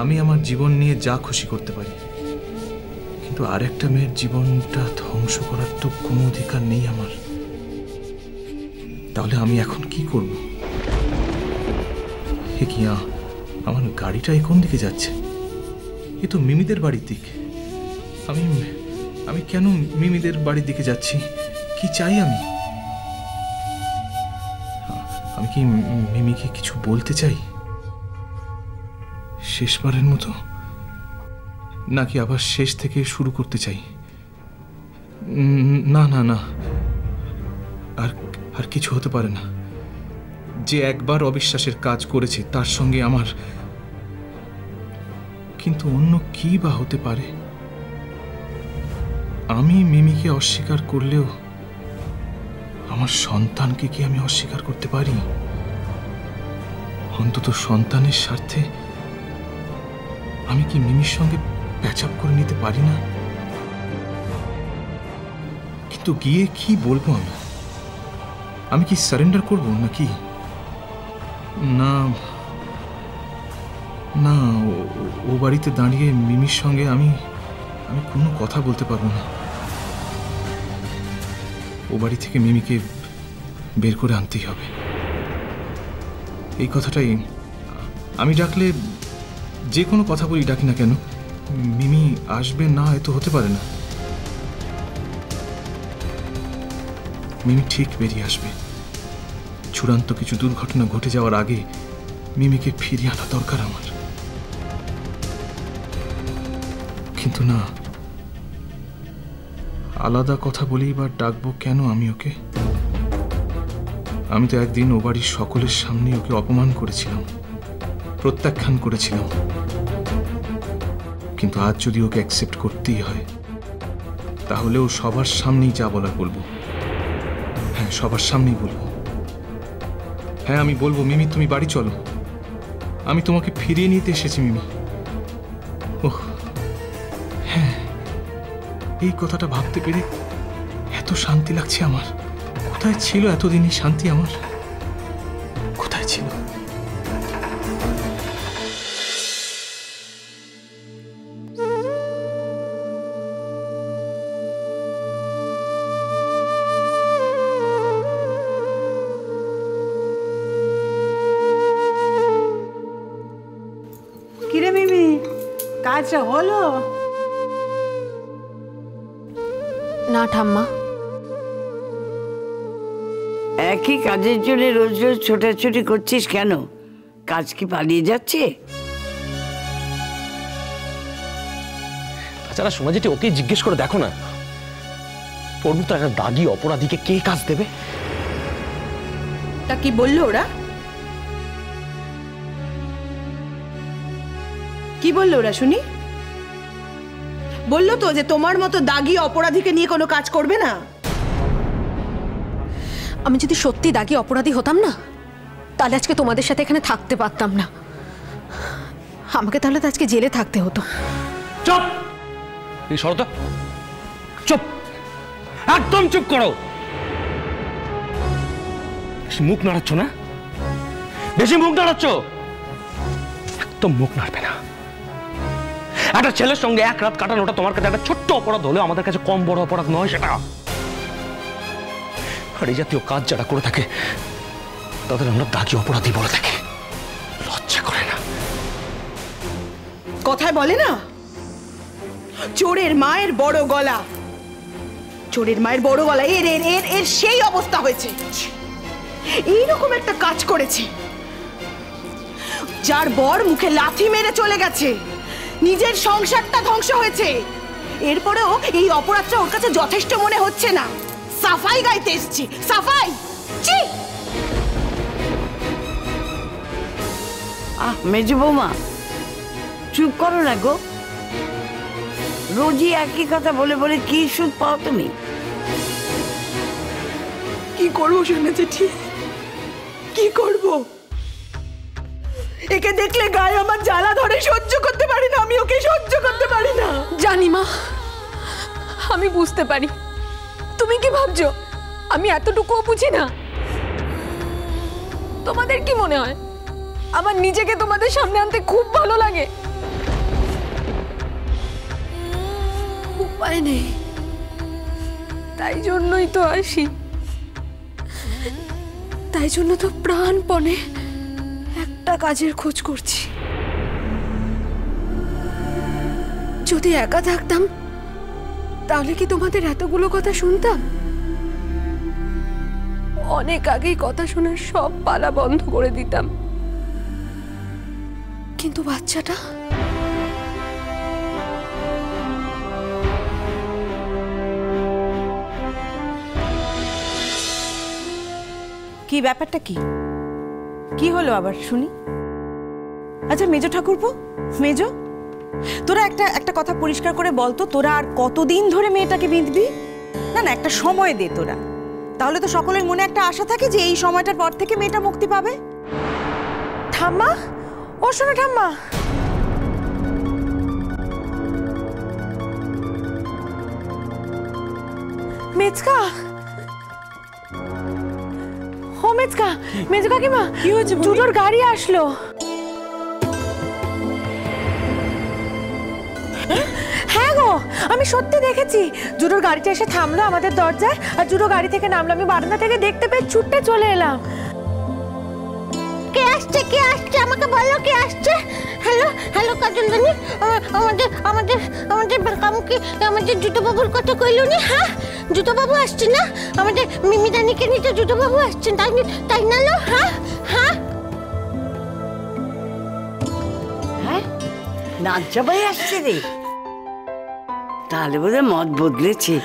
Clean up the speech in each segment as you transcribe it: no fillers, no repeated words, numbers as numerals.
আমি আমার জীবন নিয়ে যা খুশি করতে পারি, কিন্তু আরেকটা মেয়ের জীবনটা ধ্বংস করার তো কোনো অধিকার নেই আমার। তাহলে আমি এখন কি করব? হে কি, আমার গাড়িটা কোন দিকে যাচ্ছে? এ তো মিমিদের বাড়ির দিকে। আমি কেন মিমিদের বাড়ির দিকে যাচ্ছি? কি চাই আমি? আমি কি মিমিকে কিছু বলতে চাই শেষবারের মতো, নাকি আবার শেষ থেকে শুরু করতে চাই? না না না, আর কিছু হতে পারে না। যে একবার অবিশ্বাসের কাজ করেছে তার সঙ্গে আমার, কিন্তু অন্য কি বা হতে পারে? আমি মিমিকে অস্বীকার করলেও আমার সন্তানকে কি আমি অস্বীকার করতে পারি? অন্তত সন্তানের স্বার্থে আমি কি মিমির সঙ্গে প্যাচআপ করে নিতে পারি না? কিন্তু গিয়ে কি বলবো আমি কি সারেন্ডার করব নাকি? না না, ও বাড়িতে দাঁড়িয়ে মিমির সঙ্গে আমি কোনো কথা বলতে পারবো না। ও বাড়ি থেকে মিমিকে বের করে আনতেই হবে। এই কথাটাই আমি ডাকলে, যে কোনো কথা বলি ডাকি না কেন, মিমি আসবে না এত হতে পারে না। মিমি ঠিক বেরিয়ে আসবে। চূড়ান্ত কিছু দুর্ঘটনা ঘটে যাওয়ার আগে মিমিকে ফিরিয়ে আনা দরকার আমার। কিন্তু না, আলাদা কথা বলেই বা ডাকবো কেন আমি ওকে? আমি তো একদিন ও বাড়ির সকলের সামনে ওকে অপমান করেছিলাম, প্রত্যাখ্যান করেছিলাম। কিন্তু আজ যদি ওকে অ্যাকসেপ্ট করতেই হয়, তাহলেও সবার সামনেই যা বলার বলবো। হ্যাঁ, সবার সামনেই বলবো। হ্যাঁ, আমি বলবো, মিমি তুমি বাড়ি চলো, আমি তোমাকে ফিরিয়ে নিতে এসেছি মিমি। ওহ হ্যাঁ, এই কথাটা ভাবতে পেরে এত শান্তি লাগছে আমার। কোথায় ছিল এতদিনই শান্তি আমার? কোথায় ছিল? কিরে মিমি, কাজটা হলো? না ঠাম্মা। একই কাজের জন্য রোজ রোজ ছোটাছুটি করছিস কেন? কাজ কি পালিয়ে যাচ্ছে? তাছাড়া সোনা যেটি, ওকে জিজ্ঞেস করে দেখো না, ওর মতো একটা দাগি অপরাধীকে কে কাজ দেবে? তা কি বললো ওরা? কি বললো ওরা শুনি? বললো তো যে তোমার মতো দাগি অপরাধীকে নিয়ে কোনো কাজ করবে না। আমি যদি সত্যি দাগি অপরাধী হতাম না, তাহলে আজকে তোমাদের সাথে এখানে থাকতে পারতাম না। আমাকে তাহলে তো আজকে জেলে থাকতে হতো। চুপ! এই শরত, চুপ, একদম চুপ করো। মুখ নাড়াচ্ছ না? বেশি মুখ নাড়াচ্ছ। একদম মুখ নাড়বে না। একটা ছেলের সঙ্গে এক রাত কাটানোটা তোমার কাছে একটা ছোট্ট অপরাধ হলেও আমাদের কাছে কম বড় অপরাধ নয় সেটা। আর এই জাতীয় কাজ যারা করে থাকে তাদের আমরা দাগি অপরাধী বলে থাকি। লজ্জা করে না? কথায় বলে না, চোরের মায়ের বড় গলা। চোরের মায়ের বড় গলা, এর এর এর এর সেই অবস্থা হয়েছে। এইরকম একটা কাজ করেছে, যার বর মুখে লাথি মেরে চলে গেছে, নিজের সংসারটা ধ্বংস হয়েছে। এরপরেও এই অপরাধটা ওর কাছে যথেষ্ট মনে হচ্ছে না। সাফাই গাইতে এসছে, সাফাই। মেজো বৌমা, চুপ করো না গো। রোজই একই কথা বলে বলে কি সুখ পাও তুমি? কি করবো সোনা জেঠি, কি করবো? একে দেখলে গায়ে আমার জ্বালা ধরে, সহ্য করতে পারি না। আমি ওকে সহ্য করতে পারি না। জানি মা, আমি বুঝতে পারি। তুমি কি ভাবছো আমি এতটুকুও বুঝি না? তোমাদের কি মনে হয় আমার নিজেকে তোমাদের সামনে আনতে খুব ভালো লাগে? উপায় নেই, তাই জন্যই তো আসি, তাই জন্য তো প্রাণপণে একটা কাজের খোঁজ করছি। যদি একা থাকতাম তাহলে কি তোমাদের এতগুলো কথা শুনতাম? অনেক আগেই কথা শোনার সব পালা বন্ধ করে দিতাম। কিন্তু বাচ্চাটা কি ব্যাপারটা কি কি হলো আবার শুনি? আচ্ছা মেজো ঠাকুরপো, মেজো, তোরা একটা কথা পরিষ্কার করে বলতো, তোরা আর কতদিন ধরে মেয়েটাকে বিঁধবি? না না, একটা সময় দে তোরা, তাহলে তো সকলের মনে একটা আশা থাকে যে এই সময়টার পর থেকে মেয়েটা মুক্তি পাবে। ঠাম্মা, ও শোনো ঠাম্মা, মেজকা, ও মেজকা, মেজো কাকিমা, কি হয়েছে? দুটোর গাড়ি আসলো। হ্যাঁ গো, আমি সত্যি দেখেছি, জুডোর গাড়িটা এসে থামলো আমাদের দরজায়, আর জুডো গাড়ি থেকে নামলো। আমি বারান্দা থেকে দেখতে পেয়ে ছুটতে চলে এলাম। কে আসছে, কে আসছে আমাকে বলো, কে আসছে? হ্যালো হ্যালো কাজলদানি, আমাদের আমাদের আমাদের কামকে আমাদের জুতোবাবুর কথা কইলো নি? হ্যাঁ, জুতোবাবু আসছে না? আমাদের মিমিদানিকে নিতে জুতোবাবু আসছেন, তাই না লো? হ্যাঁ হ্যাঁ হ্যাঁ, নাজ্জাবাই আসছে রে। তাহলে বোধহয় মত বদলেছে।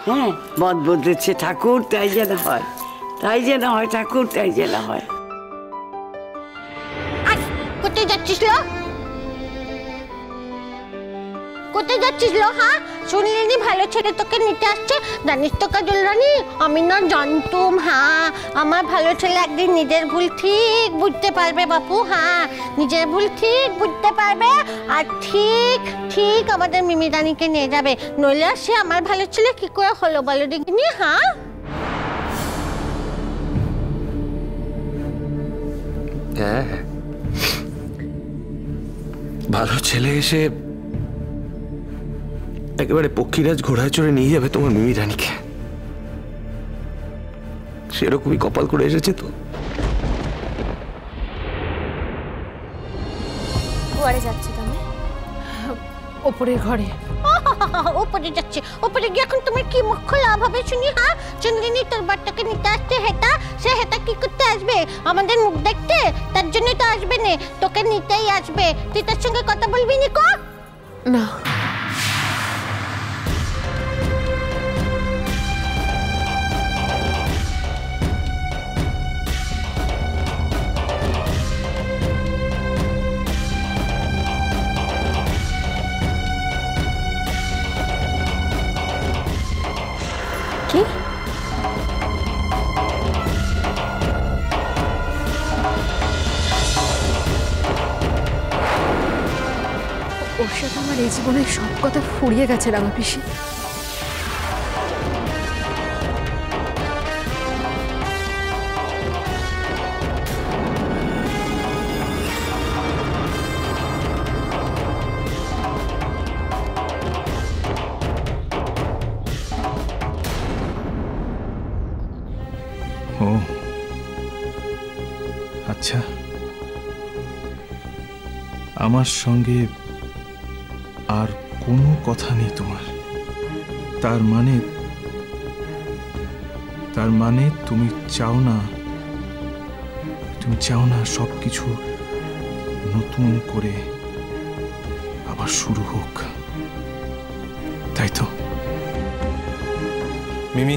হ্যাঁ, মত বদলেছে। ঠাকুর তাই যেন হয়, তাই যেন হয়, ঠাকুর তাই যেন হয়। কোথায় যাচ্ছিস লো? কোথায় যাচ্ছিস লো? হ্যাঁ, শুনলি ভালো ছেলে তোকে নিতে আসছে? জানিস তো কাজলরানী, আমি না জানতুম। হ্যাঁ, আমার ভালো ছেলে একদিন নিজের ভুল ঠিক বুঝতে পারবে বাপু। হ্যাঁ, নিজের ভুল ঠিক বুঝতে পারবে, আর ঠিক ঠিক আমাদের মিমিদানিকে নিয়ে যাবে। নইলে সে আমার ভালো ছেলে কি করে হলো বলো দেখিনি? হ্যাঁ, হ্যাঁ, ভালো ছেলে এসে একেবারে পক্ষীরাজ ঘোড়ায় চড়ে নিয়ে যাবে তোমার মিমি রানীকে। সেরকমই কপাল করে এসেছে তো। ঘরে যাচ্ছি তুমি? ওপরের ঘরে। ওপরে যাচ্ছে, ওপরে গিয়ে এখন তুমি কি মুখ্য লাভ হবে শুনি? হ্যাঁ, চন্দ্রিনী তোর বাচ্চাকে নিতে আসছে, হেতা সে হেতা কি করতে আসবে? আমাদের মুখ দেখতে? তার জন্য তো আসবে না, তোকে নিতেই আসবে। তুই তার সঙ্গে কথা বলবি নি? কো না, কি? ওর সাথে আমার এই জীবনের সব কথা ফুরিয়ে গেছে রাঙা পিসি। ও আচ্ছা, আমার সঙ্গে আর কোনো কথা নেই তোমার? তার মানে তুমি চাও না সবকিছু নতুন করে আবার শুরু হোক, তাই তো? মিমি,